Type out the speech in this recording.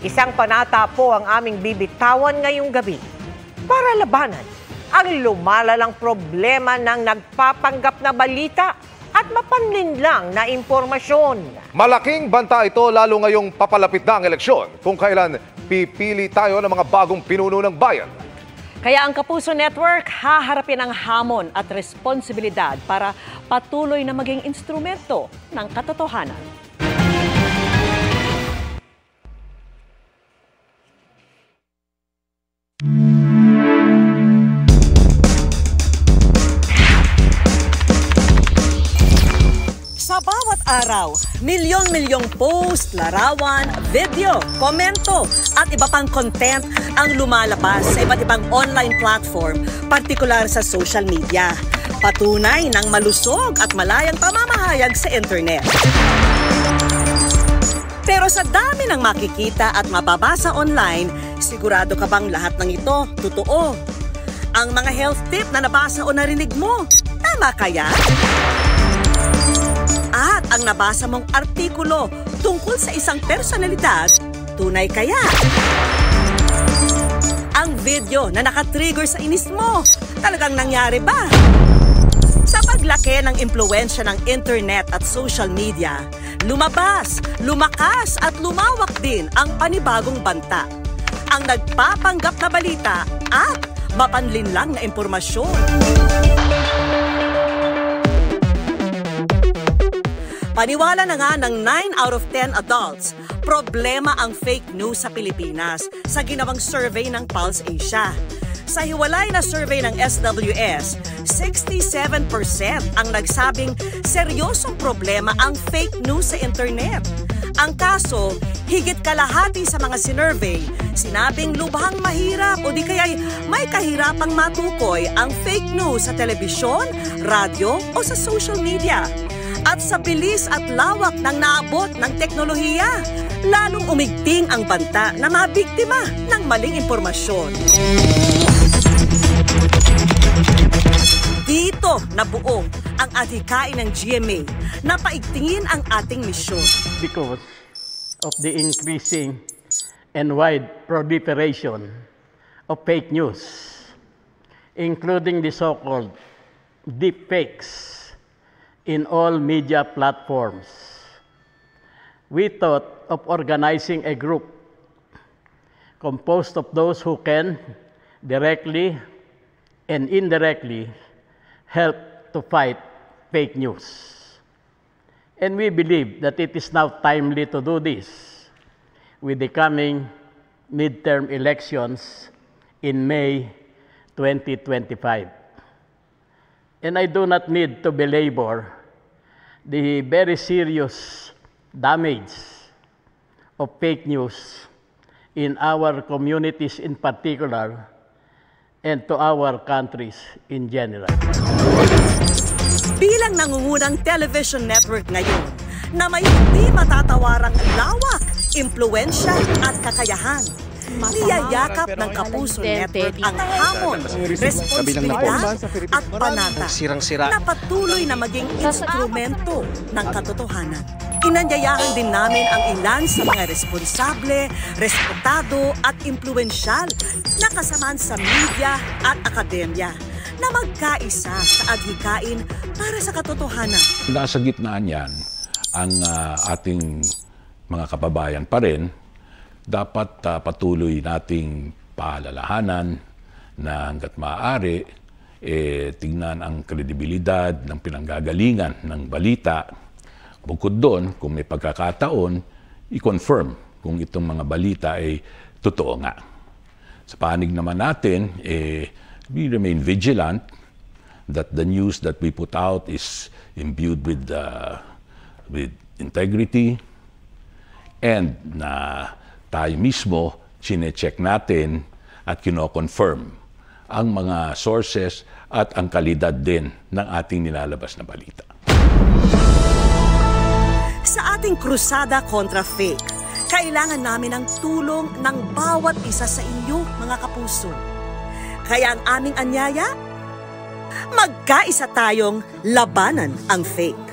Isang panata po ang aming bibitawan ngayong gabi para labanan ang lumalalang problema ng nagpapanggap na balita at mapanlinlang na impormasyon. Malaking banta ito lalo ngayong papalapit na ang eleksyon kung kailan pipili tayo ng mga bagong pinuno ng bayan. Kaya ang Kapuso Network haharapin ang hamon at responsibilidad para patuloy na maging instrumento ng katotohanan. Sa bawat araw, milyong-milyong post, larawan, video, komento at iba pang content ang lumalabas sa iba't ibang online platform, partikular sa social media. Patunay ng malusog at malayang pamamahayag sa internet. Pero sa dami ng makikita at mababasa online, sigurado ka bang lahat ng ito totoo? Ang mga health tip na nabasa o narinig mo, tama kaya? At ang nabasa mong artikulo tungkol sa isang personalidad, tunay kaya? Ang video na nakatrigger sa inis mo, talagang nangyari ba? Sa paglaki ng impluwensya ng internet at social media, lumabas, lumakas at lumawak din ang panibagong banta. Ang nagpapanggap na balita at mapanlinlang na impormasyon. Paniwala na nga ng 9 out of 10 adults, problema ang fake news sa Pilipinas sa ginawang survey ng Pulse Asia. Sa hiwalay na survey ng SWS, 67% ang nagsabing seryosong problema ang fake news sa internet. Ang kaso, higit kalahati sa mga sinurvey, sinabing lubhang mahirap o di kaya'y may kahirapang matukoy ang fake news sa telebisyon, radyo o sa social media. At sa bilis at lawak ng naabot ng teknolohiya, lalong umigting ang banta na mabiktima ng maling impormasyon. Dito nabuo ang adhikain ng GMA na paigtingin ang ating misyon. Because of the increasing and wide proliferation of fake news, including the so-called deepfakes, in all media platforms, we thought of organizing a group composed of those who can directly and indirectly help to fight fake news. And we believe that it is now timely to do this with the coming midterm elections in May 2025. And I do not need to belabor the very serious damage of fake news in our communities in particular and to our countries in general. Bilang nangungunang television network ngayon na may hindi matatawarang lawak, impluwensya at kakayahan, niyayakap ng Kapuso Network ang hamon, responsibilidad at panata na patuloy na maging instrumento ng katotohanan. Inanyayahan din namin ang ilan sa mga responsable, respetado at impluwensyal na kasamaan sa media at akademya na magkaisa sa adhikain para sa katotohanan. Nasa gitna niyan ang ating mga kababayan pa rin. Dapat patuloy nating paalalahanan na hanggat maaari, tignan ang kredibilidad ng pinanggagalingan ng balita. Bukod doon, kung may pagkakataon, i-confirm kung itong mga balita ay totoo nga. Sa panig naman natin, we remain vigilant that the news that we put out is imbued with integrity and na tayo mismo, chine-check natin at kino-confirm ang mga sources at ang kalidad din ng ating nilalabas na balita. Sa ating krusada kontra fake, kailangan namin ang tulong ng bawat isa sa inyo, mga kapuso. Kaya ang aming anyaya, magkaisa tayong labanan ang fake.